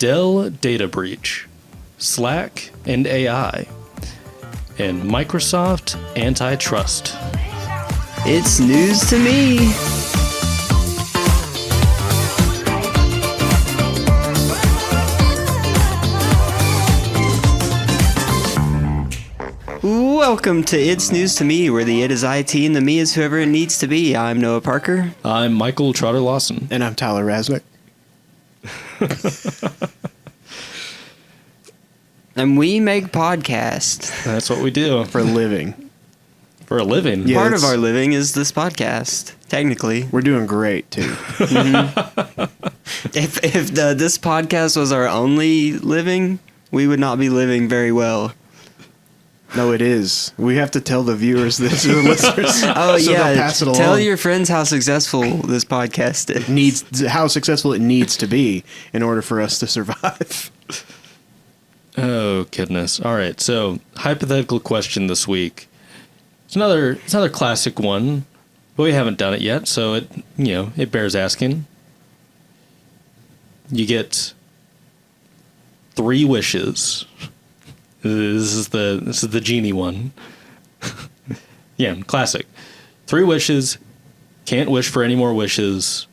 Dell data breach, Slack and AI, and Microsoft antitrust. It's news to me. Welcome to It's News to Me, where the it is IT and the me is whoever it needs to be. I'm Noah Parker. I'm Michael Trotter Lawson. And I'm Tyler Rasnick. And we make podcasts. That's what we do. For a living. For a living? Yeah, Part of our living is this podcast, technically. We're doing great, too. Mm-hmm. If this podcast was our only living, we would not be living very well. No, it is. We have to tell the viewers this, the listeners. Oh, so yeah. pass it along. Tell your friends how successful this podcast is. How successful it needs to be in order for us to survive. Oh, goodness. All right. So, hypothetical question this week. It's another classic one, but we haven't done it yet, so it bears asking. You get 3 wishes. This is the genie one. Yeah, classic. 3 wishes. Can't wish for any more wishes.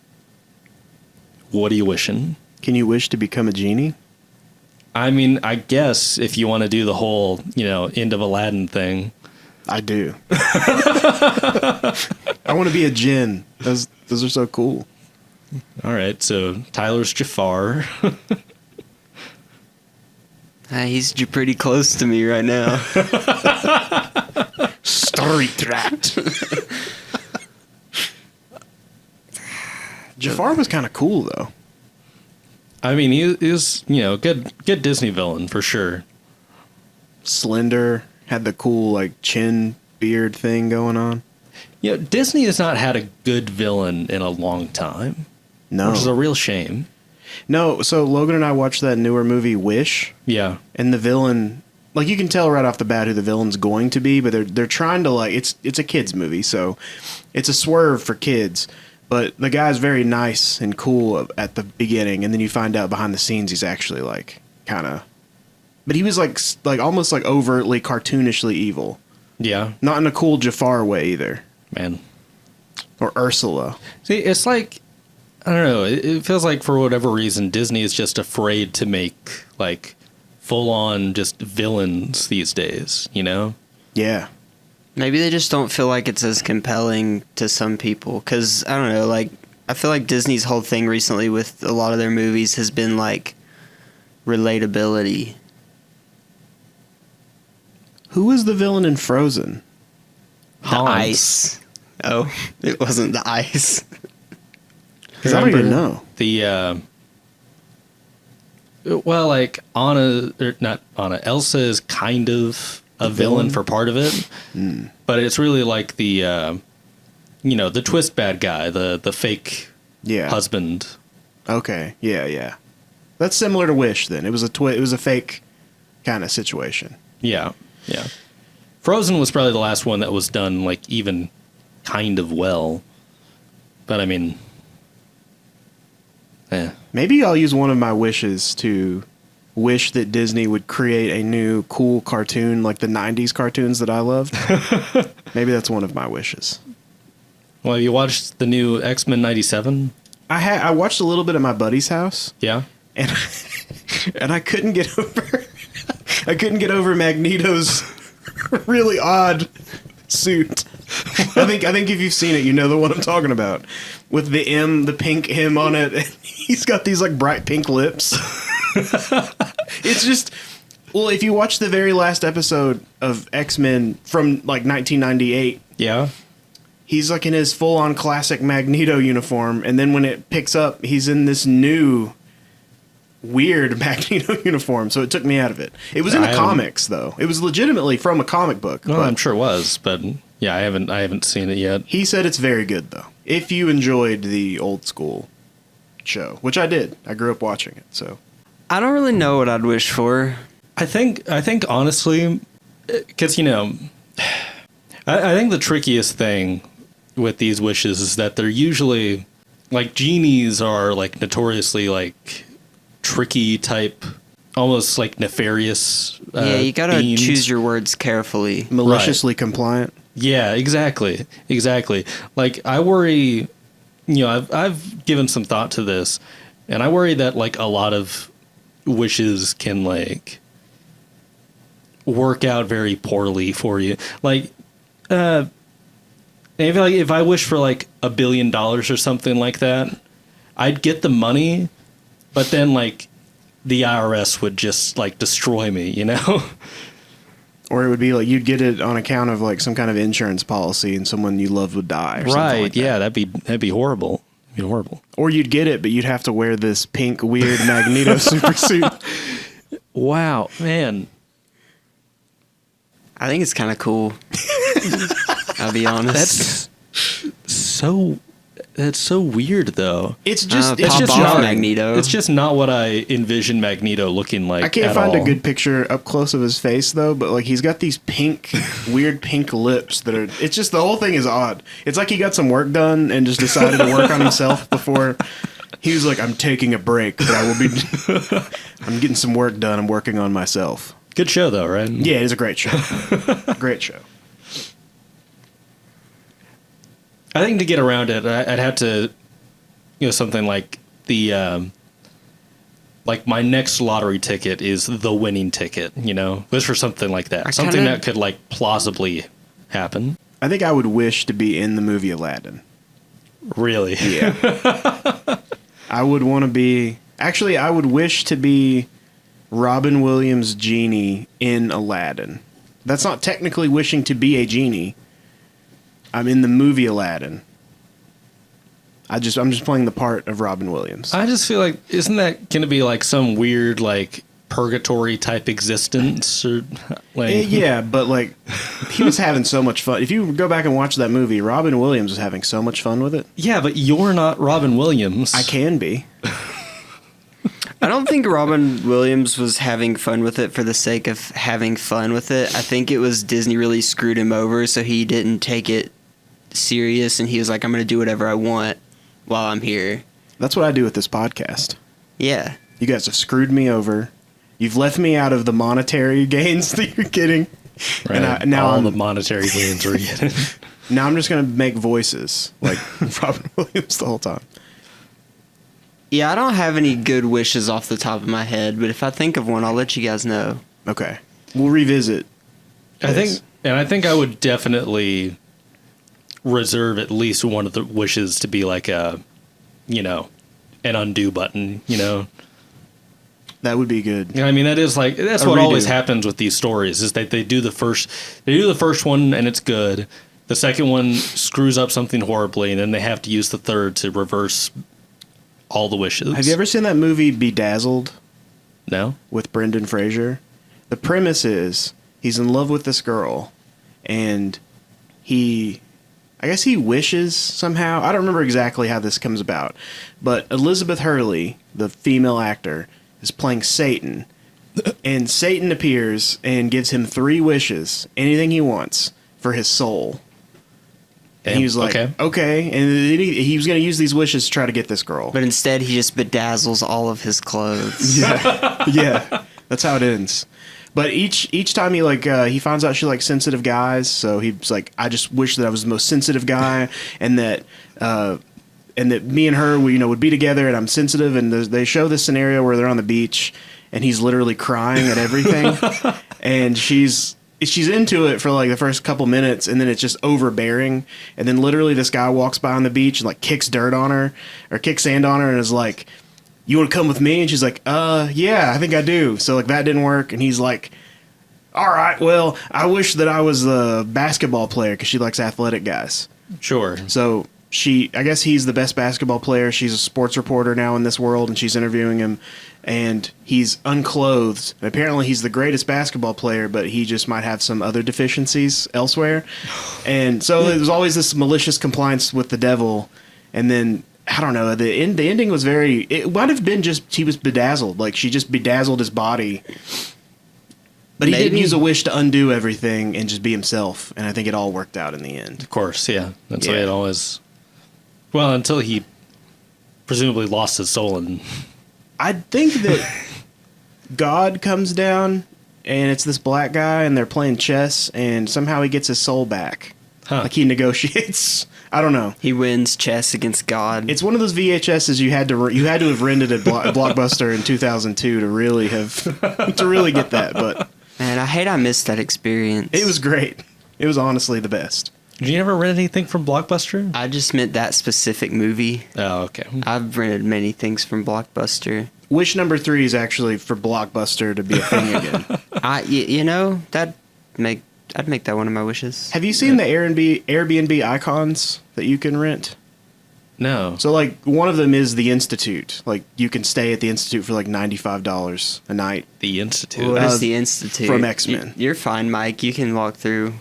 What are you wishing? Can you wish to become a genie? I mean, I guess if you want to do the whole, end of Aladdin thing. I do. I want to be a djinn. Those are so cool. All right, so Tyler's Jafar. He's pretty close to me right now. Story trapped. Jafar was kind of cool, though. I mean, he is, good Disney villain for sure. Slender, had the cool, chin beard thing going on. Disney has not had a good villain in a long time. No. Which is a real shame. No, so Logan and I watched that newer movie, Wish. Yeah. And the villain, you can tell right off the bat who the villain's going to be, but they're trying to, it's a kid's movie, so it's a swerve for kids. But the guy's very nice and cool at the beginning, and then you find out behind the scenes he's actually, kind of... But he was, almost, overtly, cartoonishly evil. Yeah. Not in a cool Jafar way, either. Man. Or Ursula. See, it's I don't know. It feels like for whatever reason, Disney is just afraid to make full-on just villains these days, Yeah. Maybe they just don't feel like it's as compelling to some people. Because, I don't know, I feel like Disney's whole thing recently with a lot of their movies has been, relatability. Who was the villain in Frozen? The ice. Oh, it wasn't the ice. Because I don't even know. The, Elsa is kind of a villain for part of it. Mm. But it's really the twist bad guy, the fake husband. Okay, yeah. That's similar to Wish, then. It was a fake kind of situation. Yeah. Frozen was probably the last one that was done, even kind of well. But, I mean... Maybe I'll use one of my wishes to wish that Disney would create a new cool cartoon like the 90s cartoons that I loved. Maybe that's one of my wishes. Well, have you watched the new X-Men 97? I watched a little bit at my buddy's house. Yeah. And I couldn't get over Magneto's really odd suit. I think if you've seen it, you know the one I'm talking about. With the pink M on it, and he's got these bright pink lips. It's just, if you watch the very last episode of X-Men from 1998, yeah, he's in his full-on classic Magneto uniform, and then when it picks up, he's in this new weird Magneto uniform. So it took me out of it. It was in the comics, though. It was legitimately from a comic book. No, I'm sure it was, but yeah, I haven't seen it yet. He said it's very good, though. If you enjoyed the old school show, which I did. I grew up watching it, so. I don't really know what I'd wish for. I think honestly, because, I think the trickiest thing with these wishes is that they're usually, genies are, notoriously, tricky type, almost like nefarious. Yeah, you gotta beings. choose your words carefully. Maliciously compliant. Yeah, exactly. Like I worry, I've given some thought to this, and I worry that like a lot of wishes can like work out very poorly for you. Like, if I wish for like $1 billion or something like that, I'd get the money, but then like the IRS would just like destroy me, you know? Or it would be like you'd get it on account of like some kind of insurance policy and someone you loved would die. Or something Right. like that. Yeah. That'd be horrible. It'd be horrible. Or you'd get it, but you'd have to wear this pink weird Magneto super suit. Wow, man. I think it's kind of cool. I'll be honest. That's so weird, though. It's just pop just off not Magneto. It's just not what I envision Magneto looking like. I can't at find all. a good picture up close of his face though, but like he's got these pink, weird pink lips that are. It's just the whole thing is odd. It's like he got some work done and just decided to work on himself before. He was like, "I'm taking a break, but I will be. I'm getting some work done. I'm working on myself." Good show, though, right? Yeah, it is a great show. Great show. I think to get around it, I'd have to, something like like my next lottery ticket is the winning ticket, wish for something like that. Something that could like plausibly happen. I think I would wish to be in the movie Aladdin. Really? Yeah. I would want to be. Actually, I would wish to be Robin Williams' genie in Aladdin. That's not technically wishing to be a genie. I'm in the movie Aladdin. I'm just playing the part of Robin Williams. I just feel like, isn't that going to be like some weird like purgatory type existence or like? Yeah, but like he was having so much fun. If you go back and watch that movie, Robin Williams was having so much fun with it. Yeah, but you're not Robin Williams. I can be. I don't think Robin Williams was having fun with it for the sake of having fun with it. I think it was Disney really screwed him over, so he didn't take it serious, and he was like, I'm going to do whatever I want while I'm here. That's what I do with this podcast. Yeah. You guys have screwed me over. You've left me out of the monetary gains that you're getting. Right. And now all the monetary gains we're getting. Now I'm just going to make voices like Robin Williams the whole time. Yeah, I don't have any good wishes off the top of my head, but if I think of one, I'll let you guys know. Okay. We'll revisit. I think I would definitely reserve at least one of the wishes to be like an undo button, That would be good. I mean, that's what redo. always happens with these stories is that they do the first one and it's good. The second one screws up something horribly, and then they have to use the third to reverse all the wishes. Have you ever seen that movie Bedazzled No? with Brendan Fraser? The premise is he's in love with this girl, and I guess he wishes somehow. I don't remember exactly how this comes about, but Elizabeth Hurley, the female actor, is playing Satan, and Satan appears and gives him 3 wishes, anything he wants, for his soul. And he was like, okay. And then he was going to use these wishes to try to get this girl. But instead, he just bedazzles all of his clothes. Yeah. That's how it ends. But each time he finds out she likes sensitive guys, so he's like, I just wish that I was the most sensitive guy, and that me and her would be together, and I'm sensitive. And they show this scenario where they're on the beach, and he's literally crying at everything, and she's into it for like the first couple minutes, and then it's just overbearing. And then literally this guy walks by on the beach and like kicks dirt on her or kicks sand on her and is like, you want to come with me? And she's like, yeah, I think I do. So like that didn't work. And he's like, all right, well, I wish that I was a basketball player, because she likes athletic guys. Sure. So I guess he's the best basketball player. She's a sports reporter now in this world, and she's interviewing him, and he's unclothed. And apparently he's the greatest basketball player, but he just might have some other deficiencies elsewhere. And so there's always this malicious compliance with the devil. And then, I don't know, the ending was it might have been just he was bedazzled. Like she just bedazzled his body. But he didn't use a wish to undo everything and just be himself. And I think it all worked out in the end. Of course, yeah. That's the way it always... Well, until he presumably lost his soul and I think that God comes down and it's this black guy and they're playing chess and somehow he gets his soul back. Huh. Like he negotiates. I don't know. He wins chess against God. It's one of those VHSs you had to have rented at Blockbuster in 2002 to really get that. But Man, I missed that experience. it was great. It was honestly the best. Did you ever rent anything from Blockbuster? I just meant that specific movie. Oh, okay. I've rented many things from Blockbuster. Wish number 3 is actually for Blockbuster to be a thing again. I'd make that one of my wishes. Have you seen the Airbnb icons that you can rent? No. So, like, one of them is the Institute. Like, you can stay at the Institute for, like, $95 a night. The Institute. What is the Institute? From X-Men. You're fine, Mike. You can walk through.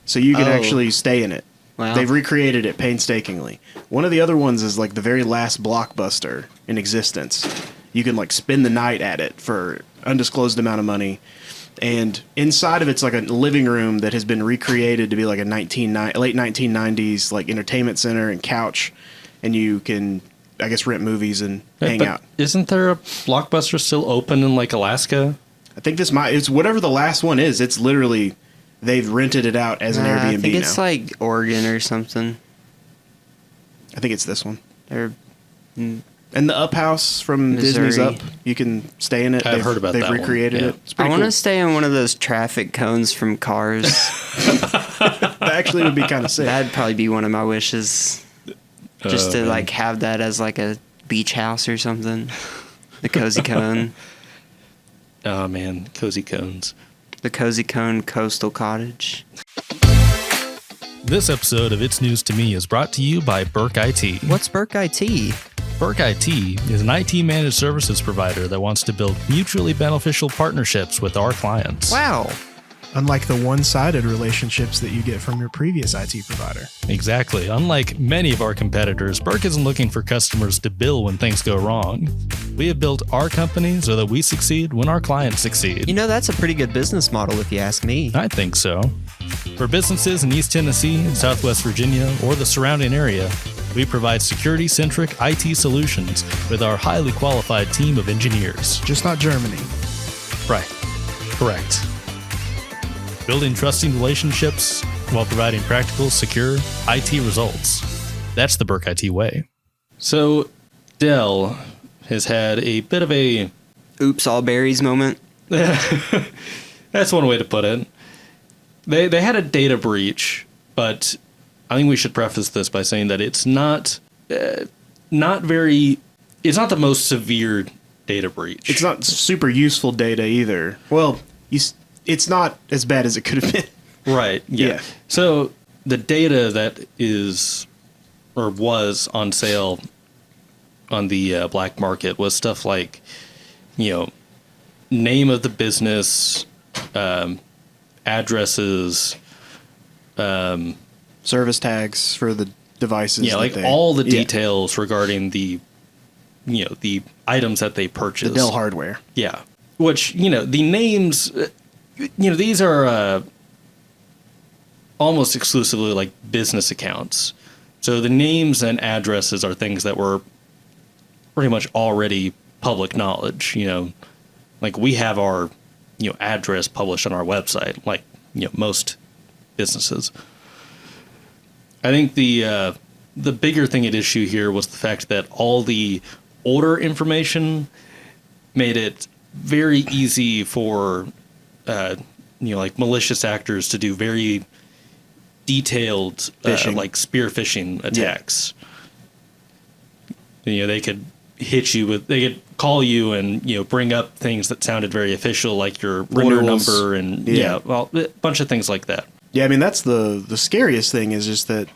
So you can Oh. actually stay in it. Wow. They've recreated it painstakingly. One of the other ones is, like, the very last Blockbuster in existence. You can, like, spend the night at it for undisclosed amount of money. And inside of it's like a living room that has been recreated to be like a late 1990s like entertainment center and couch, and you can, I guess, rent movies and hang But out. Isn't there a Blockbuster still open in like Alaska? I think it's whatever the last one is. It's literally they've rented it out as an Airbnb I think it's now. like Oregon or something. I think it's this one. Or And the Up House from Disney's Missouri. Up, you can stay in it. I've heard about They've that one. recreated Yeah. it. It's I pretty want to cool. stay on one of those traffic cones from Cars. That actually would be kind of sick. That'd probably be one of my wishes. Just to man. like have that as like a beach house or something. The Cozy Cone. Oh man, cozy cones. The Cozy Cone Coastal Cottage. This episode of It's News to Me is brought to you by Burk IT. What's Burk IT? Burk IT is an IT managed services provider that wants to build mutually beneficial partnerships with our clients. Wow. Unlike the one-sided relationships that you get from your previous IT provider. Exactly. Unlike many of our competitors, Burk isn't looking for customers to bill when things go wrong. We have built our company so that we succeed when our clients succeed. You know, that's a pretty good business model if you ask me. I think so. For businesses in East Tennessee, Southwest Virginia, or the surrounding area, we provide security-centric IT solutions with our highly qualified team of engineers. Just not Germany. Right. Correct. Building trusting relationships while providing practical, secure IT results. That's the Burk IT way. So, Dell has had a bit of a... Oops, all berries moment. That's one way to put it. They had a data breach, but I think we should preface this by saying that it's not the most severe data breach. It's not super useful data either. Well, it's not as bad as it could have been. Right. Yeah. Yeah. So the data that is or was on sale on the black market was stuff like, name of the business, addresses, Service tags for the devices. yeah, like all the details regarding the items that they purchased. The Dell hardware. Yeah. Which, the names, these are almost exclusively like business accounts. So the names and addresses are things that were pretty much already public knowledge. Like we have our, address published on our website, like, most businesses. I think the bigger thing at issue here was the fact that all the order information made it very easy for, like malicious actors to do very detailed, Phishing. like spear phishing attacks. They could hit you they could call you and, bring up things that sounded very official, like your order Renewals. number and well, a bunch of things like that. Yeah, I mean, that's the scariest thing is just that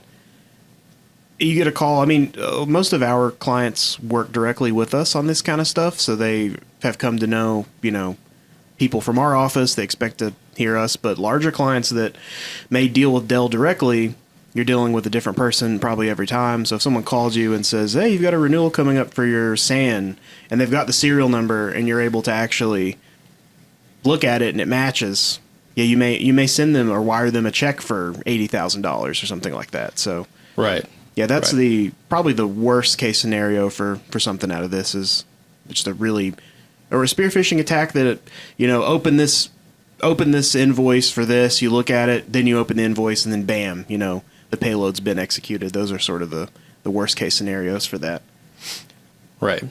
you get a call. I mean, most of our clients work directly with us on this kind of stuff, so they have come to know, people from our office. They expect to hear us, but larger clients that may deal with Dell directly, you're dealing with a different person probably every time. So if someone calls you and says, hey, you've got a renewal coming up for your SAN, and they've got the serial number, and you're able to actually look at it and it matches, yeah, you may send them or wire them a check for $80,000 or something like that. So Right. Yeah, that's Right. probably the worst case scenario for something out of this is just a spear phishing attack that, open this invoice for this, you look at it, then you open the invoice, and then bam, the payload's been executed. Those are sort of the worst case scenarios for that. Right.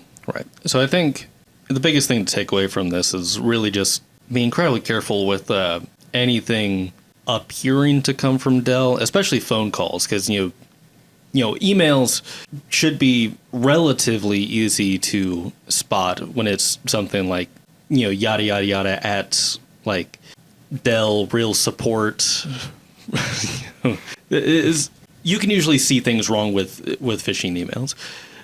So I think the biggest thing to take away from this is really just be incredibly careful with anything appearing to come from Dell, especially phone calls, because emails should be relatively easy to spot when it's something like yada yada yada at like Dell real support. You can usually see things wrong with phishing emails,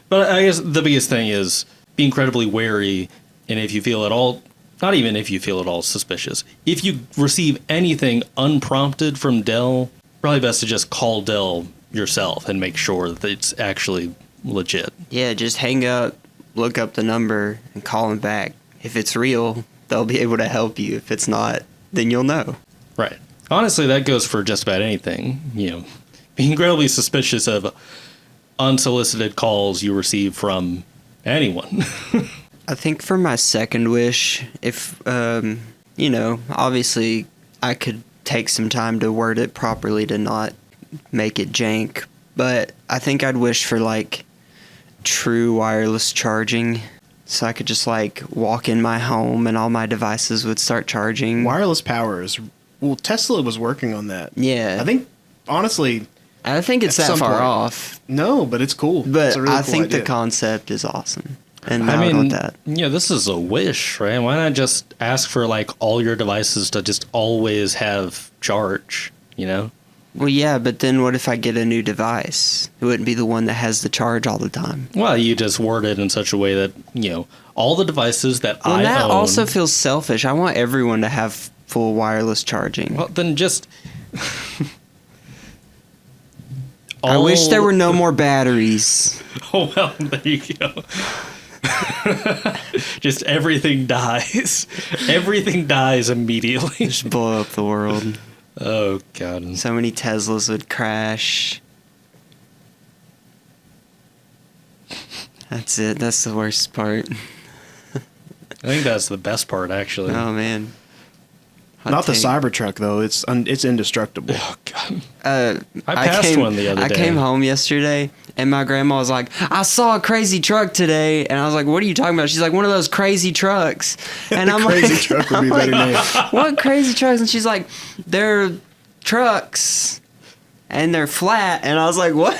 but I guess the biggest thing is be incredibly wary, and if you feel at all, not even if you feel at all suspicious, if you receive anything unprompted from Dell, probably best to just call Dell yourself and make sure that it's actually legit. Yeah, just hang up, look up the number, and call them back. If it's real, they'll be able to help you. If it's not, then you'll know. Right. Honestly, that goes for just about anything. Be incredibly suspicious of unsolicited calls you receive from anyone. I think for my second wish, if, obviously I could take some time to word it properly to not make it jank, but I think I'd wish for like true wireless charging, so I could just like walk in my home and all my devices would start charging. Wireless power Tesla was working on that. Yeah. I think, honestly, it's at that some far point. off. No, but it's cool. But It's a really I cool think idea. the concept is awesome. And I I would mean, want that. this is a wish, right? Why not just ask for like all your devices to just always have charge, Well, yeah, but then what if I get a new device? It wouldn't be the one that has the charge all the time. Well, you just word it in such a way that, all the devices that Well, I that own. also feels selfish. I want everyone to have full wireless charging. Well, then just. I wish there were no more batteries. Oh, well, there you go. Just everything dies. Everything dies immediately. Just blow up the world. Oh, God. So many Teslas would crash. That's it. That's the worst part. I think that's the best part, actually. Oh, man. Not the Cybertruck, though. It's indestructible. Oh, God. I passed one the other I day. came home yesterday, and my grandma was like, I saw a crazy truck today. And I was like, what are you talking about? She's like, one of those crazy trucks. And I'm Crazy like, truck would be a better name. what crazy trucks? And she's like, they're trucks, and they're flat. And I was like, what?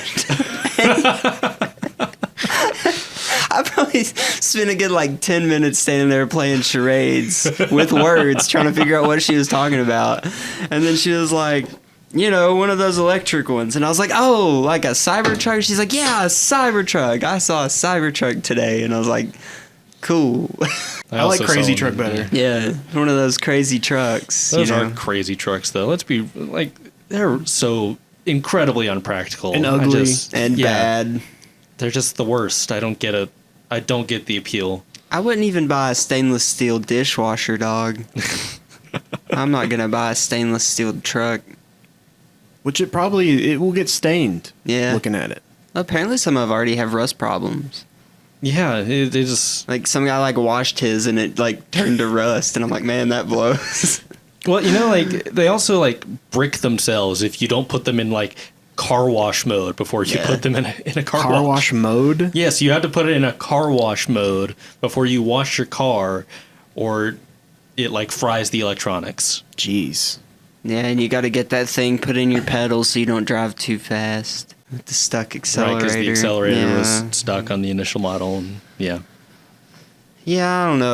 I probably spent a good 10 minutes standing there playing charades with words, trying to figure out what she was talking about. And then she was like, one of those electric ones. And I was like, oh, like a Cybertruck? She's like, yeah, a Cybertruck. I saw a Cybertruck today. And I was like, cool. I like also Crazy saw Truck one. better. Yeah, one of those crazy trucks. Those are crazy trucks, though. Let's be they're so incredibly unpractical And ugly. And bad. They're just the worst. I don't get it. I don't get the appeal. I wouldn't even buy a stainless steel dishwasher, dog. I'm not going to buy a stainless steel truck. Which it will get stained. Yeah. Looking at it. Apparently some of already have rust problems. Yeah, they just. Like some guy washed his and it turned to rust, and I'm like, man, that blows. Well, they also brick themselves if you don't put them in car wash mode before you put them in a Car wash mode? Yes, you have to put it in a car wash mode before you wash your car, or it fries the electronics. Jeez. Yeah, and you got to get that thing put in your pedals so you don't drive too fast. With the stuck accelerator. Right, because the accelerator Yeah. was stuck on the initial model. And, yeah. Yeah, I don't know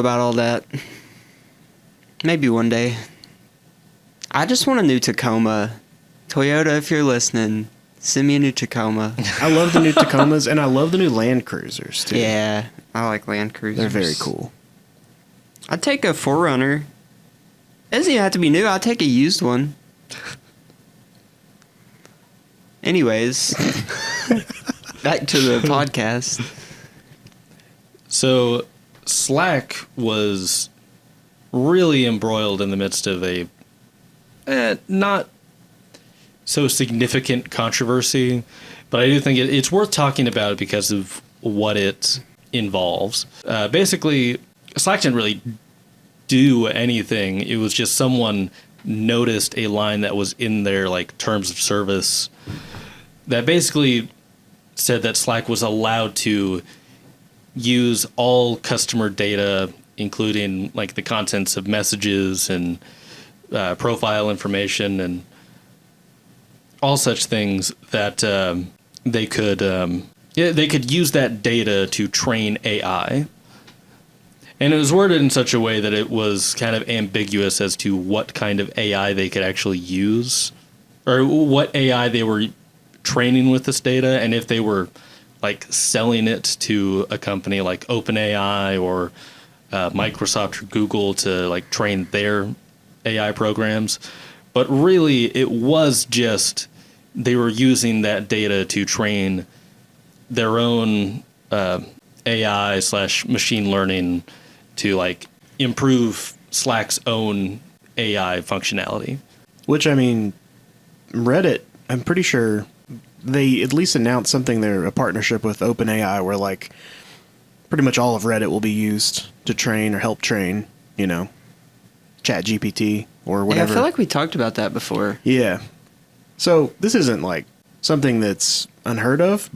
about all that. Maybe one day. I just want a new Tacoma. Toyota, if you're listening, send me a new Tacoma. I love the new Tacomas, and I love the new Land Cruisers, too. Yeah, I like Land Cruisers. They're very cool. I'd take a 4Runner. It doesn't even have to be new. I'd take a used one. Anyways, back to the podcast. So, Slack was really embroiled in the midst of a not so significant controversy. But I do think it's worth talking about it because of what it involves. Basically, Slack didn't really do anything. It was just someone noticed a line that was in their like terms of service that basically said that Slack was allowed to use all customer data, including like the contents of messages and profile information and all such things, that they could use that data to train AI. And it was worded in such a way that it was kind of ambiguous as to what kind of AI they could actually use, or what AI they were training with this data, and if they were like selling it to a company like OpenAI or Microsoft or Google to like train their AI programs. But really, it was just they were using that data to train their own AI / machine learning to like improve Slack's own AI functionality. Which, I mean, Reddit, I'm pretty sure they at least announced something there, a partnership with OpenAI, where like pretty much all of Reddit will be used to train or help train, ChatGPT or whatever. Yeah, I feel like we talked about that before. Yeah. So this isn't like something that's unheard of,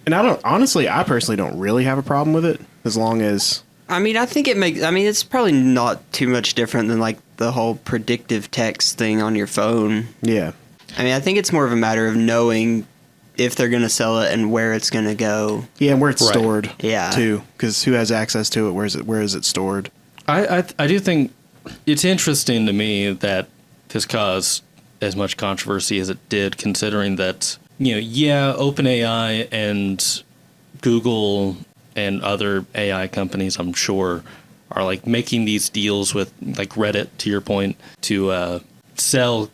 and I personally don't really have a problem with it, as long as... I mean, it's probably not too much different than like the whole predictive text thing on your phone. Yeah. I mean, I think it's more of a matter of knowing if they're going to sell it and where it's going to go. Yeah, and where it's Right. stored, Yeah. too, because who has access to it? Where is it stored? I do think it's interesting to me that this caused as much controversy as it did, considering that, OpenAI and Google and other AI companies, I'm sure, are like making these deals with like Reddit, to your point, to sell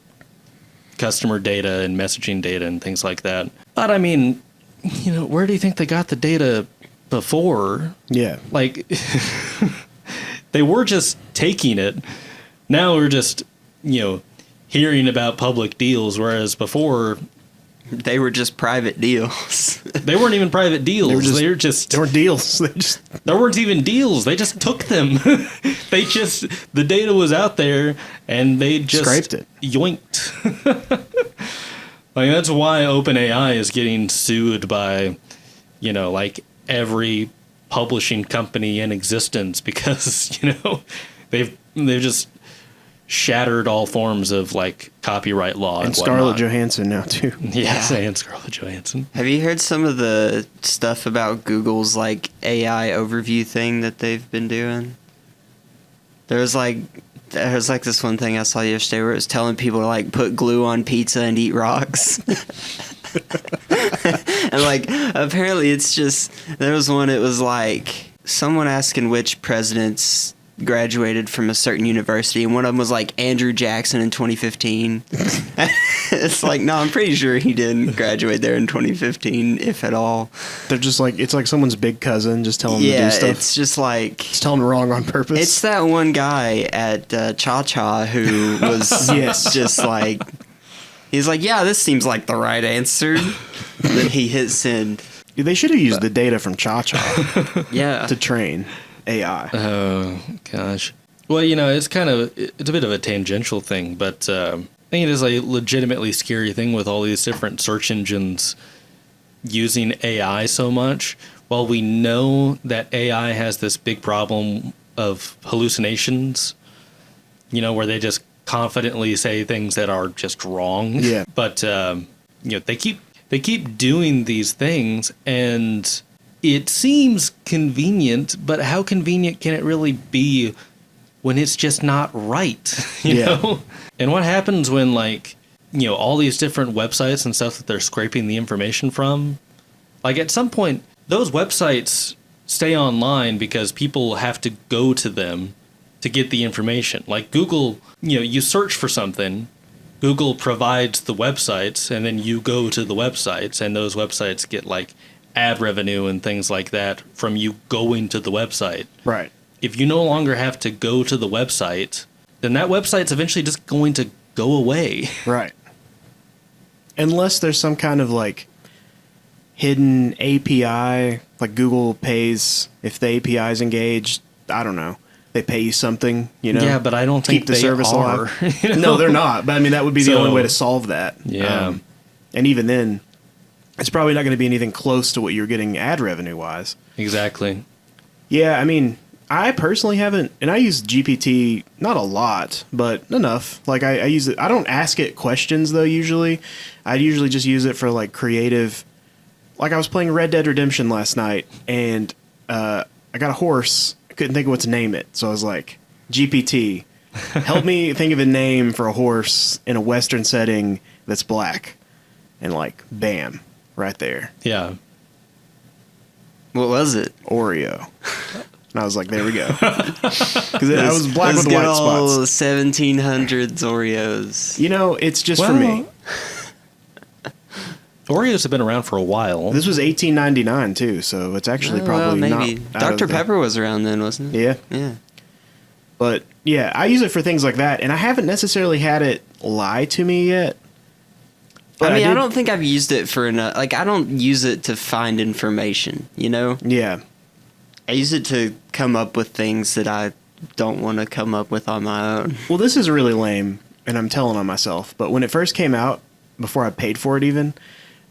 customer data and messaging data and things like that. But I mean, where do you think they got the data before? Yeah. Like, they were just taking it. Now we're just, hearing about public deals, whereas before... They were just private deals. They weren't even private deals. They weren't deals. There weren't even deals. They just took them. The data was out there, and they just scraped it. Yoinked. Like, that's why OpenAI is getting sued by, like every publishing company in existence, because, they've just shattered all forms of like copyright law and Scarlett Johansson now too. Yes, and Scarlett Johansson. Have you heard some of the stuff about Google's like AI overview thing that they've been doing? There's like this one thing I saw yesterday where it was telling people to like put glue on pizza and eat rocks. And like apparently it's just, there was one, it was like someone asking which presidents graduated from a certain university, and one of them was like Andrew Jackson in 2015. It's like, no, I'm pretty sure he didn't graduate there in 2015, if at all. They're just like, it's like someone's big cousin just telling them to do stuff. It's just like, just telling them wrong on purpose. It's that one guy at Cha Cha who was just like, he's like, yeah, this seems like the right answer. Then he hit send. They should have used the data from Cha Cha Yeah. to train AI. Oh, gosh. Well, it's a bit of a tangential thing, but I think it is a legitimately scary thing with all these different search engines using AI so much. While we know that AI has this big problem of hallucinations, where they just confidently say things that are just wrong. Yeah. But, they keep doing these things, and it seems convenient, but how convenient can it really be when it's just not right? You know? And what happens when, like, all these different websites and stuff that they're scraping the information from? Like, at some point, those websites stay online because people have to go to them to get the information. Like Google, you search for something, Google provides the websites, and then you go to the websites, and those websites get, like, ad revenue and things like that from you going to the website. Right. If you no longer have to go to the website, then that website's eventually just going to go away. Right. Unless there's some kind of like hidden API, like Google pays if the API is engaged. I don't know. They pay you something, you know. Yeah, but I don't think keep the they service are. alive. You know? No, they're not. But I mean, that would be the So- only way to solve that. Yeah. And even then, it's probably not going to be anything close to what you're getting ad revenue wise. Exactly. Yeah, I mean, I personally haven't, and I use GPT not a lot, but enough. Like I use it. I don't ask it questions though. Usually, I usually just use it for like creative. Like I was playing Red Dead Redemption last night, and I got a horse. I couldn't think of what to name it, so I was like, GPT, help me think of a name for a horse in a Western setting that's black, and like, bam, right there, Yeah. What was it? Oreo. And I was like, there we go. Because I was black Those with white good old spots. 1700s Oreos. You know, it's just for me. Oreos have been around for a while. This was 1899 too, so it's actually probably maybe. not. out of Dr. the- Pepper was around then, wasn't it? Yeah, Yeah. but yeah, I use it for things like that, and I haven't necessarily had it lie to me yet. But I mean, I did- don't think I've used it for enough. Like, I don't use it to find information, you know? Yeah, I use it to come up with things that I don't want to come up with on my own. well, this is really lame, and I'm telling on myself. But when it first came out, before I paid for it, even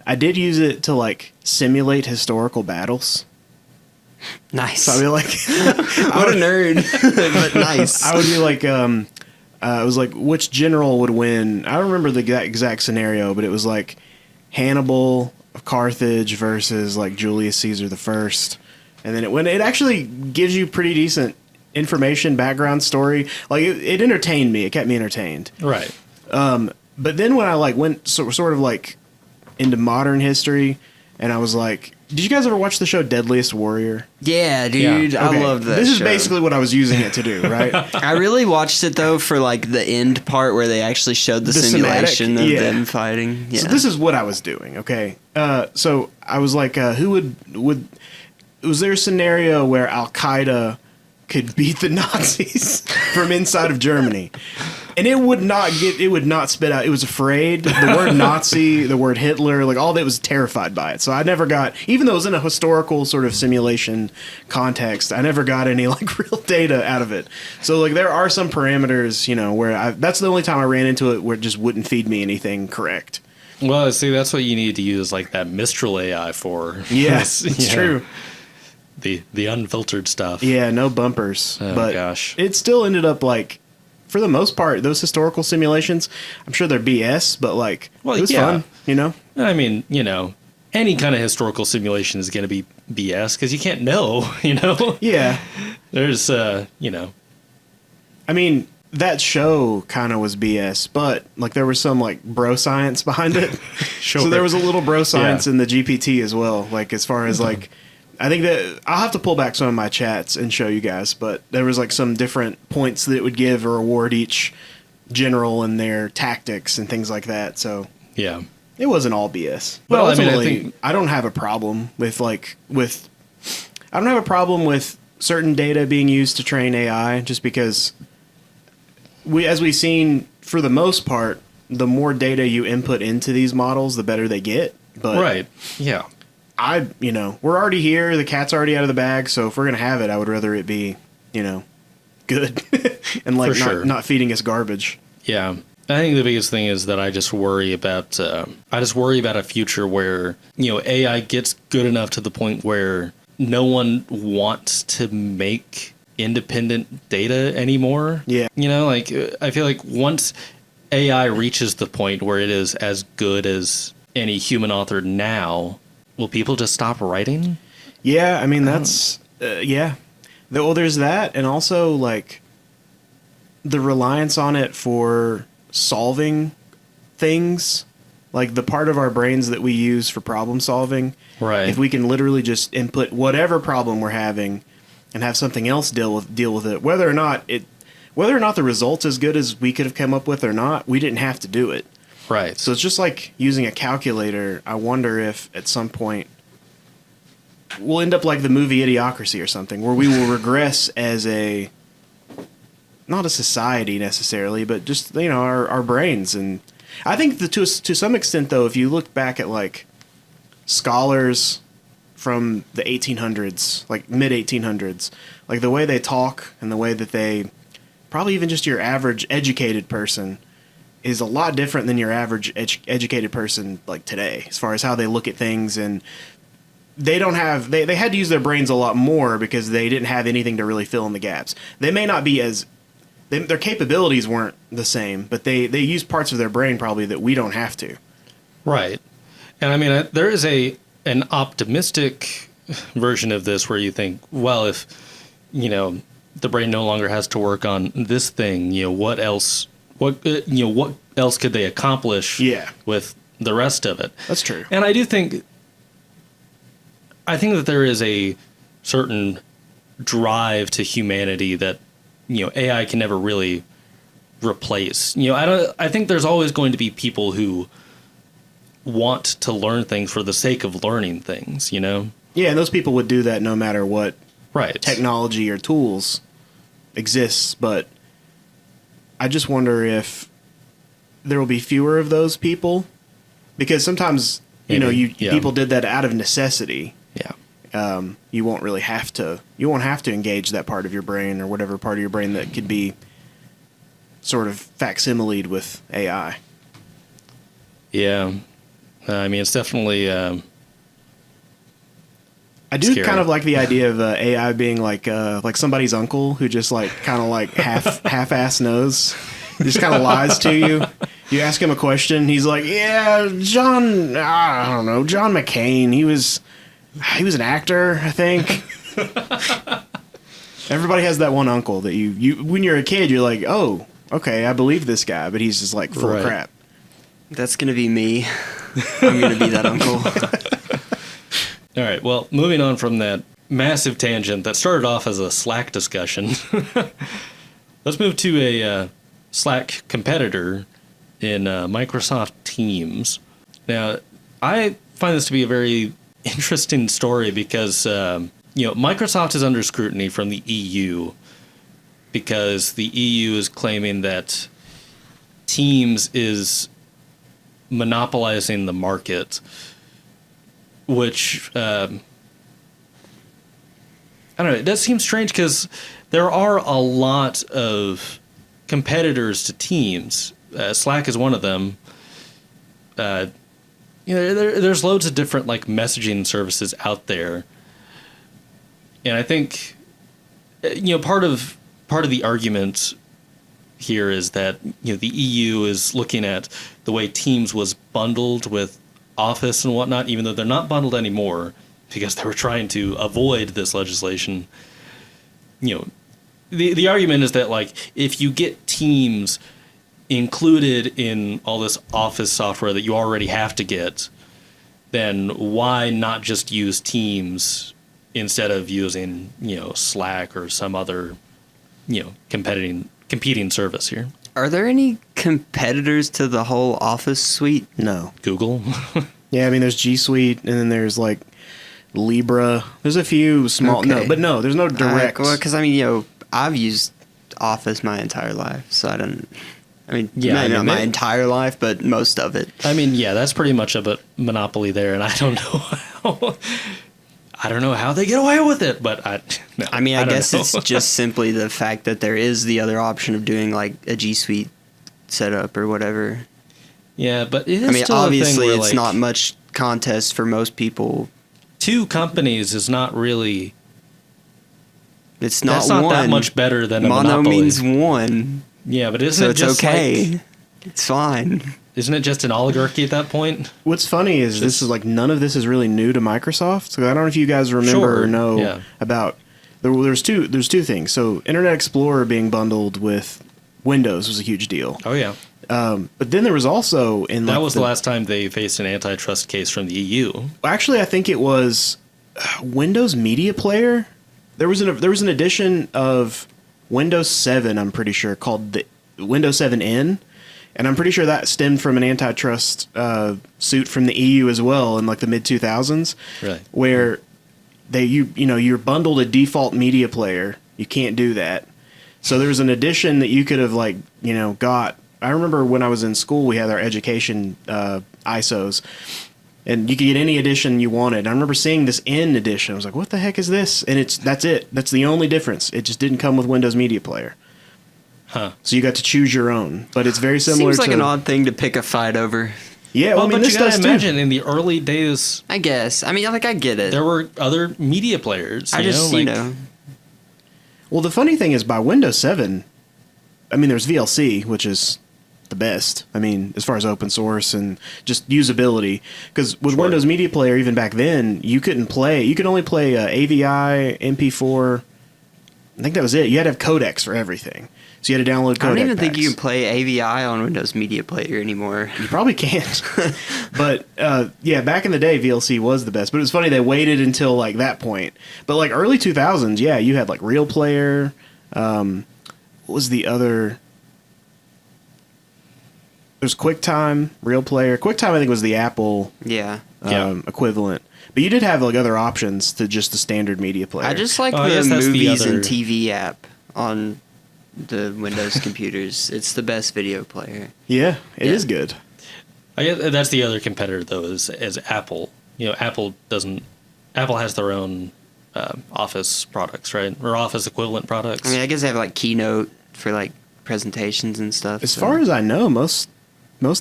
I did use it to like simulate historical battles. Nice. So I'd be like, What a nerd. But nice. I would be like, it was like, which general would win? I don't remember the exact scenario, but it was like Hannibal of Carthage versus like Julius Caesar the First, and then it actually gives you pretty decent information, background story. Like it entertained me. It kept me entertained. Right. But then when I like went sort of like into modern history, and I was like, did you guys ever watch the show Deadliest Warrior? Yeah, dude. Yeah. I love that This is show. basically what I was using it to do, right? I really watched it, though, for, like, the end part where they actually showed the The simulation cinematic? of Yeah. them fighting. Yeah. So this is what I was doing, okay? So I was like, who would was there a scenario where Al Qaeda could beat the Nazis from inside of Germany? And it would not spit out. It was afraid. The word Nazi, the word Hitler, like all that was terrified by it. So I never got, even though it was in a historical sort of simulation context, I never got any like real data out of it. So like there are some parameters, you know, where that's the only time I ran into it where it just wouldn't feed me anything correct. Well, see, that's what you need to use like that Mistral AI for. Yes, it's Yeah. true. The unfiltered stuff. Yeah, no bumpers. Oh, but gosh. it still ended up like, for the most part, those historical simulations, I'm sure they're BS, but like, Well, it was yeah. fun, you know? I mean, you know, any kind of historical simulation is going to be BS because you can't know, you know? Yeah. There's, you know. I mean, that show kind of was BS, but like there was some like bro science behind it. Sure. So there was a little bro science Yeah. in the GPT as well. Like as far as like, I think that I'll have to pull back some of my chats and show you guys, but there was like some different points that it would give or award each general and their tactics and things like that. So Yeah. it wasn't all BS. But Well, I mean, I ultimately, think- I don't have a problem with I don't have a problem with certain data being used to train AI just because as we've seen, for the most part, the more data you input into these models, the better they get. But Right. Yeah. we're already here. The cat's already out of the bag. So if we're going to have it, I would rather it be, good and like For sure. not feeding us garbage. Yeah. I think the biggest thing is that I just worry about a future where, AI gets good enough to the point where no one wants to make independent data anymore. Yeah. I feel like once AI reaches the point where it is as good as any human author now, will people just stop writing? Yeah, I mean that's yeah. Well, there's that, and also like the reliance on it for solving things, like the part of our brains that we use for problem solving. Right. If we can literally just input whatever problem we're having and have something else deal with it, whether or not the result's as good as we could have come up with or not, we didn't have to do it. Right. So it's just like using a calculator. I wonder if at some point we'll end up like the movie Idiocracy or something, where we will regress as not a society necessarily, but just our brains. And I think to some extent, though, if you look back at like scholars from the 1800s, like mid 1800s, like the way they talk and the way that they, probably even just your average educated person, is a lot different than your average educated person like today, as far as how they look at things. And they don't have, they had to use their brains a lot more because they didn't have anything to really fill in the gaps. They may not be as, their capabilities weren't the same, but they use parts of their brain probably that we don't have to. Right. And I mean, there is an optimistic version of this where you think, well, if, the brain no longer has to work on this thing, what else could they accomplish with the rest of it? That's true. And I think that there is a certain drive to humanity that, AI can never really replace. I think there's always going to be people who want to learn things for the sake of learning things, Yeah, and those people would do that no matter what right technology or tools exists. But I just wonder if there will be fewer of those people, because sometimes, people did that out of necessity. Yeah. You won't have to engage that part of your brain or whatever part of your brain that could be sort of facsimiled with AI. Yeah. I mean, it's definitely I do scary. kind of like the idea of AI being like somebody's uncle who just kind of half-ass knows, just kind of lies to you. You ask him a question, he's like, "Yeah, John, I don't know, John McCain. He was an actor, I think." Everybody has that one uncle that you when you're a kid, you're like, "Oh, okay, I believe this guy," but he's just like full of crap. That's gonna be me. I'm gonna be that uncle. All right. Well, moving on from that massive tangent that started off as a Slack discussion, let's move to a Slack competitor in Microsoft Teams. Now, I find this to be a very interesting story because Microsoft is under scrutiny from the EU because the EU is claiming that Teams is monopolizing the market, which I don't know. It does seem strange because there are a lot of competitors to Teams. Slack is one of them. There's loads of different messaging services out there, and I think part of the argument here is that the EU is looking at the way Teams was bundled with Office and whatnot, even though they're not bundled anymore because they were trying to avoid this legislation. The argument is that if you get Teams included in all this Office software that you already have to get, then why not just use Teams instead of using Slack or some other competing service here? Are there any competitors to the whole Office suite? No. Google? Yeah, I mean, there's G Suite, and then there's Libra. There's a few small. Okay. No, there's no direct. Well, because I've used Office my entire life, so I don't. Not my entire life, but most of it. I mean, yeah, that's pretty much a monopoly there, and I don't know how they get away with it, but I guess it's just simply the fact that there is the other option of doing a G Suite setup or whatever. Yeah, but it is still obviously a thing where, it's not much contest for most people. Two companies is not really. It's not that's not one. That much better than a mono monopoly. Means one. Yeah, but isn't so it it's just okay? It's fine. Isn't it just an oligarchy at that point? What's funny is this is none of this is really new to Microsoft. So I don't know if you guys remember or know about. There's two things. So Internet Explorer being bundled with Windows was a huge deal. Oh yeah. But then there was also that was the last time they faced an antitrust case from the EU. Actually, I think it was Windows Media Player. There was an edition of Windows 7, I'm pretty sure, called the Windows 7N, and I'm pretty sure that stemmed from an antitrust suit from the EU as well in the mid 2000s, really? Where you're bundled a default media player. You can't do that. So there was an edition that you could have got. I remember when I was in school, we had our education ISOs, And you could get any edition you wanted. And I remember seeing this N edition. I was like, what the heck is this? And that's it. That's the only difference. It just didn't come with Windows Media Player. Huh. So you got to choose your own. But it's very similar to... Seems like an odd thing to pick a fight over. Yeah, Well, I mean, but this you gotta does too. imagine in the early days, I guess. I mean, like, I get it. there were other media players. you know. Well, the funny thing is, by Windows 7, I mean, there's VLC, which is the best. I mean, as far as open source and just usability. Because with Sure. Windows Media Player, even back then, you couldn't play... You could only play AVI, MP4... I think that was it. You had to have codecs for everything. So you had to download codec I don't even think packs. you can play AVI on Windows Media Player anymore. You probably can't. But, yeah, back in the day, VLC was the best. But it was funny, they waited until, like, that point. But, like, early 2000s, yeah, you had, like, Real Player. What was the other... There's QuickTime, Real Player. QuickTime, I think, was the Apple Yeah. equivalent. But you did have, like, other options to just the standard media player. I just like I the guess that's the movies other- and TV app on the Windows computers. It's the best video player. Yeah, it Yeah. is good. I guess that's the other competitor, though, is Apple. Apple has their own Office products, right? Or Office equivalent products. I mean, I guess they have like Keynote for like presentations and stuff. As far as I know, most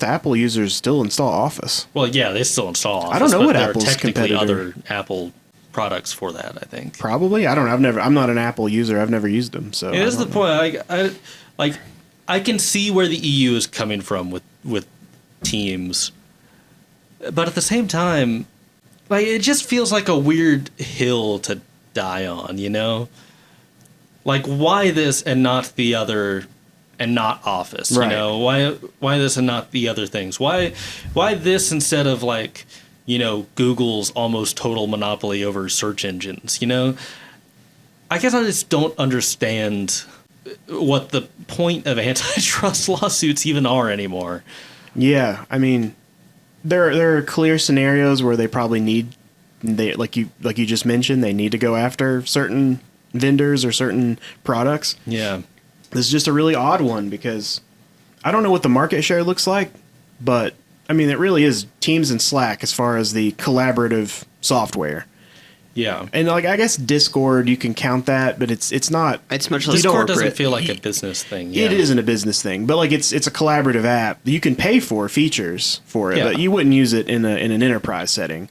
Apple users still install Office. Well, yeah, they still install Office. I don't know but what there Apple's are technically competitor- other Apple products for that, I think. Probably. I don't know. I'm not an Apple user. I've never used them. So It is the point. I can see where the EU is coming from with Teams, but at the same time, like, it just feels like a weird hill to die on. Like, why this and not the other, and not Office? Right. Why this and not the other things? Why this instead of, like, Google's almost total monopoly over search engines? I guess I just don't understand what the point of antitrust lawsuits even are anymore. Yeah, I mean, there are clear scenarios where they probably like you just mentioned, they need to go after certain vendors or certain products. Yeah. This is just a really odd one because I don't know what the market share looks like, but I mean, it really is Teams and Slack as far as the collaborative software. Yeah. And like, I guess Discord, you can count that, but it's not. It's much less Discord doesn't corporate. feel like a business thing. Yeah. It isn't a business thing, but like it's a collaborative app. You can pay for features for it, Yeah. but you wouldn't use it in an enterprise setting.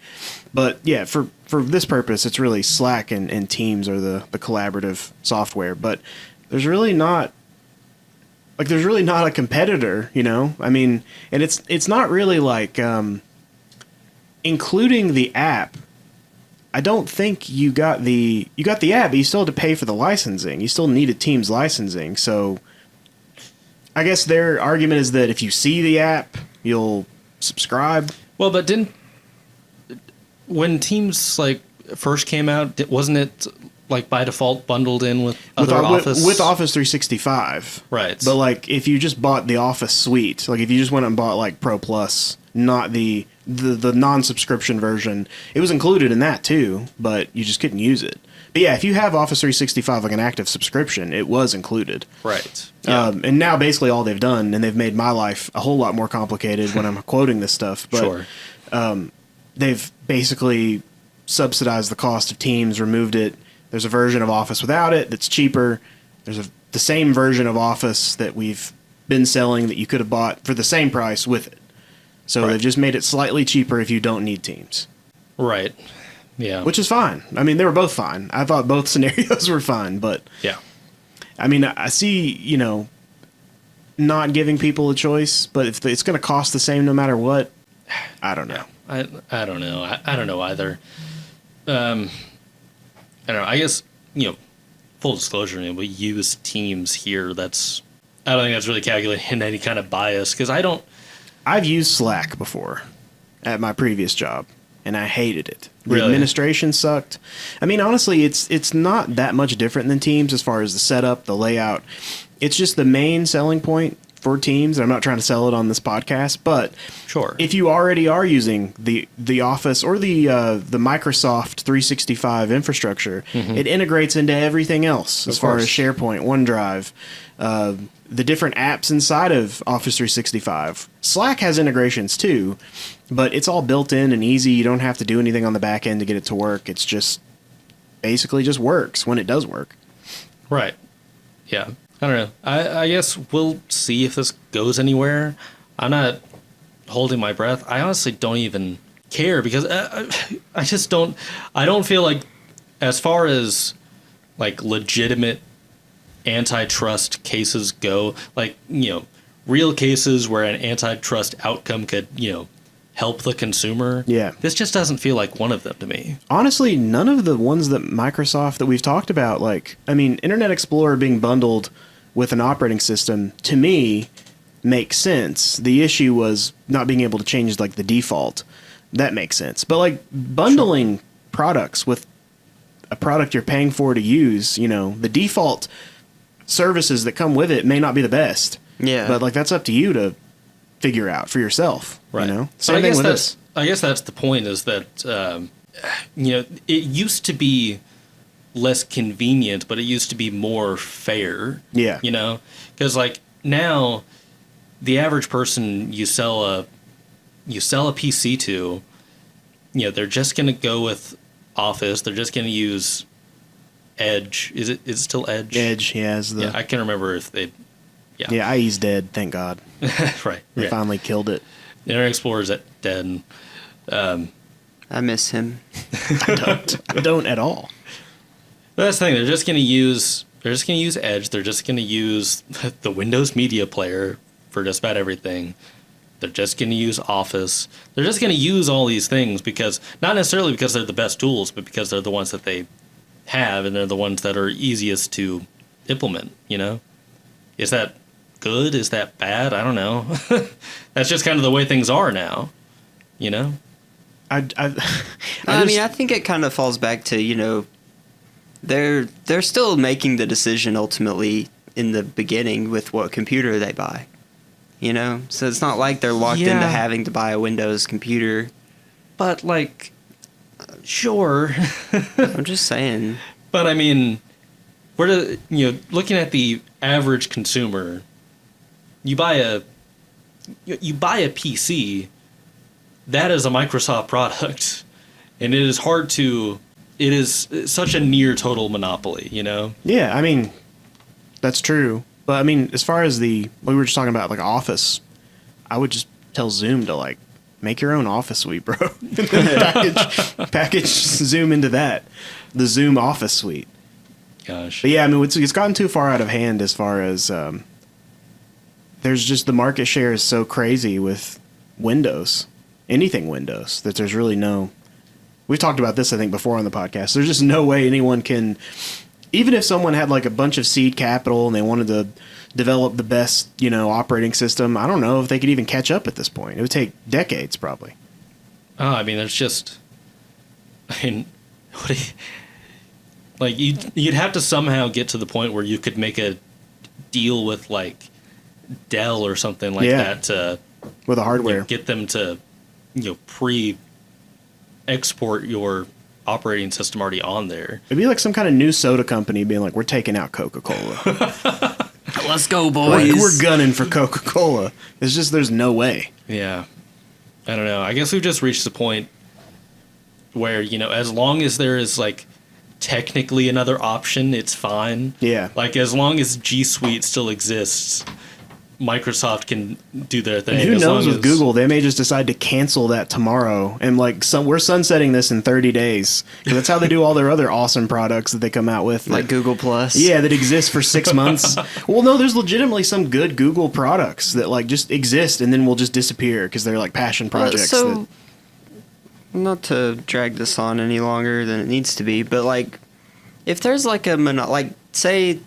But yeah, for this purpose, it's really Slack and Teams are the collaborative software. But there's really not a competitor, I mean, and it's not really like including the app. I don't think you got the app, but you still had to pay for the licensing. You still needed Teams licensing. So I guess their argument is that if you see the app, you'll subscribe. Well, but when Teams first came out, wasn't it like by default bundled in with other Office? With Office 365. Right. But like if you just bought the Office suite, like if you just went and bought like Pro Plus, not the non-subscription version, it was included in that too, but you just couldn't use it. But yeah, if you have Office 365 like an active subscription, it was included. Right. Yeah. And now basically all they've done, and they've made my life a whole lot more complicated when I'm quoting this stuff, but Sure. They've basically subsidized the cost of Teams, removed it. There's a version of Office without it that's cheaper. There's the same version of Office that we've been selling that you could have bought for the same price with it. So Right. they've just made it slightly cheaper if you don't need Teams, Right. Yeah. which is fine. I mean, they were both fine. I thought both scenarios were fine, but yeah. I mean, I see, not giving people a choice, but if it's going to cost the same no matter what, I don't know. I don't know. I don't know either. I don't know. I guess, full disclosure, we use Teams here. I don't think that's really calculating any kind of bias because I've used Slack before at my previous job, and I hated it. The Really? administration sucked. I mean, honestly, it's not that much different than Teams as far as the setup, the layout. It's just the main selling point for Teams. I'm not trying to sell it on this podcast, but Sure. if you already are using the Office or the Microsoft 365 infrastructure, it integrates into everything else as far as SharePoint, OneDrive, the different apps inside of Office 365. Slack has integrations too, But it's all built in and easy. You don't have to do anything on the back end to get it to work. It's just basically just works when it does work. Right. Yeah. I don't know. I guess we'll see if this goes anywhere. I'm not holding my breath. I honestly don't even care because I just don't. I don't feel like, as far as like legitimate antitrust cases go, like, real cases where an antitrust outcome could, help the consumer. Yeah. This just doesn't feel like one of them to me. Honestly, none of the ones that Microsoft that we've talked about, Internet Explorer being bundled with an operating system, to me, makes sense. The issue was not being able to change the default. That makes sense. But bundling products with a product you're paying for to use, the default services that come with it may not be the best. Yeah. But that's up to you to figure out for yourself. Right. Same thing with this. I guess that's the point, is that it used to be less convenient, but it used to be more fair. Yeah. Because now the average person you sell a PC to, they're just going to go with Office. They're just going to use Edge. Is it still Edge? Edge, yeah. Yeah, I can't remember if they. Yeah. Yeah, IE's dead, thank God. Right. They finally killed it. The Internet Explorer's dead. I miss him. I don't at all. But that's the thing. They're just going to use Edge. They're just going to use the Windows Media Player for just about everything. They're just going to use Office. They're just going to use all these things because, not necessarily because they're the best tools, but because they're the ones that they have, and they're the ones that are easiest to implement. Is that good? Is that bad? I don't know. That's just kind of the way things are now. I think it kind of falls back to, they're still making the decision ultimately in the beginning with what computer they buy. So it's not like they're locked into having to buy a Windows computer. But sure. I'm just saying. But I mean, looking at the average consumer, you buy a PC, that is a Microsoft product, and it is such a near total monopoly, Yeah, I mean, that's true. But I mean, as far as we were just talking about Office, I would just tell Zoom to make your own Office suite, bro. And then package Zoom into that, the Zoom Office suite. Gosh. But yeah, I mean, it's gotten too far out of hand as far as there's just the market share is so crazy with Windows, anything Windows, that there's really no. We've talked about this, I think, before on the podcast. There's just no way anyone can, even if someone had a bunch of seed capital and they wanted to develop the best, operating system, I don't know if they could even catch up at this point. It would take decades, probably. Oh, I mean, there's just, you'd have to somehow get to the point where you could make a deal with Dell or something like that to with the hardware, get them to pre-export your operating system already on there. It'd be like some kind of new soda company being like, we're taking out Coca-Cola. Let's go, boys. We're gunning for Coca-Cola. It's just, there's no way. Yeah. I don't know. I guess we've just reached the point where, as long as there is technically another option, it's fine. Yeah. As long as G Suite still exists, Microsoft can do their thing. And who knows with Google, they may just decide to cancel that tomorrow and we're sunsetting this in 30 days. Because that's how they do all their other awesome products that they come out with. Google Plus. Yeah, that exist for 6 months. Well, no, there's legitimately some good Google products that just exist and then will just disappear because they're passion projects. Not to drag this on any longer than it needs to be, but if there's say,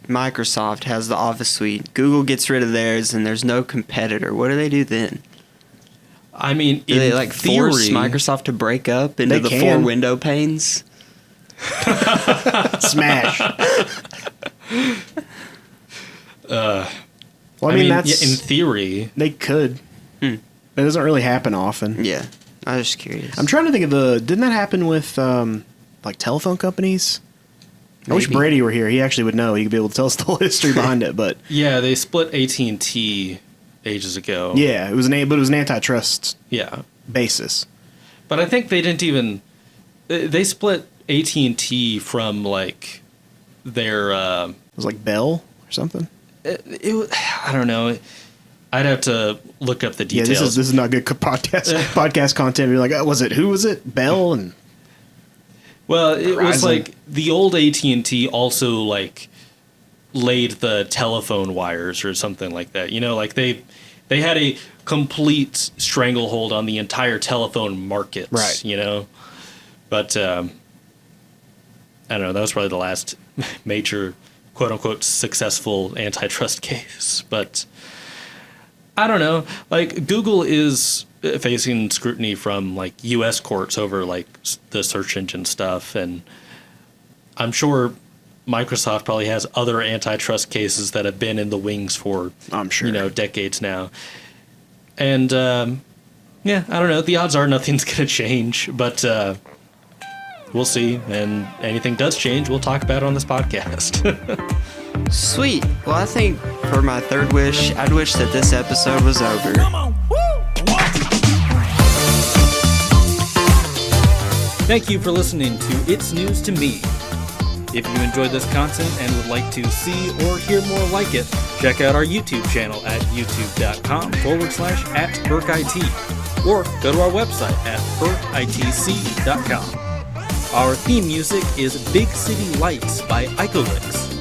Microsoft has the Office suite, Google gets rid of theirs, and there's no competitor. What do they do then? I mean, do they force Microsoft to break up into the 4 window panes? Smash. Well, I mean, that's in theory they could. It doesn't really happen often. Yeah, I was just curious. I'm trying to think of didn't that happen with telephone companies? Maybe. I wish Brady were here. He actually would know. He could be able to tell us the whole history behind it. But yeah, they split AT&T ages ago. Yeah, it was an antitrust Yeah. basis. But I think they didn't even... They split AT&T from, like, their... It was like Bell or something. I don't know. I'd have to look up the Yeah, details. this is not good podcast content. You're like, who was it? Bell and... Well, it was Verizon. like the old AT&T also like laid the telephone wires or something like that. You know, like they had a complete stranglehold on the entire telephone market. Right. You know, but I don't know. That was probably the last major quote unquote successful antitrust case. But I don't know. Like Google is facing scrutiny from like U.S. courts over like the search engine stuff, and I'm sure Microsoft probably has other antitrust cases that have been in the wings for I'm sure. decades now. And yeah, I don't know. The odds are nothing's going to change, but we'll see. And anything does change, we'll talk about it on this podcast. Sweet. Well, I think for my third wish, I'd wish that this episode was over. Thank you for listening to It's News to Me. If you enjoyed this content and would like to see or hear more like it, check out our YouTube channel at youtube.com/@BurkIT or go to our website at burkitc.com. Our theme music is Big City Lights by Icholix.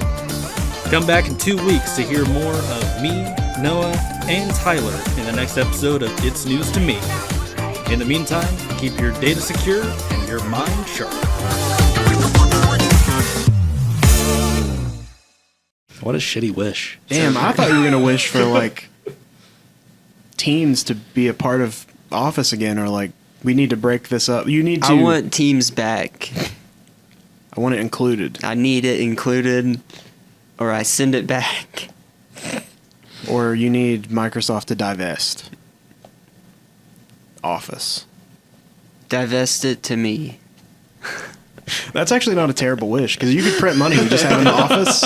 Come back in 2 weeks to hear more of me, Noah, and Tyler in the next episode of It's News to Me. In the meantime, keep your data secure and your mind sharp. What a shitty wish. Damn, I thought you were going to wish for, like, teens to be a part of Office again, or, like, we need to break this up. You need to... I want Teams back. I want it included. I need it included, or I send it back. Or you need Microsoft to divest Office. Divest it to me. That's actually not a terrible wish, because you could print money and just have an Office.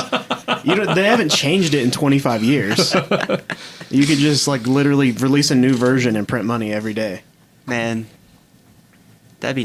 They haven't changed it in 25 years. You could just, like, literally release a new version and print money every day. Man,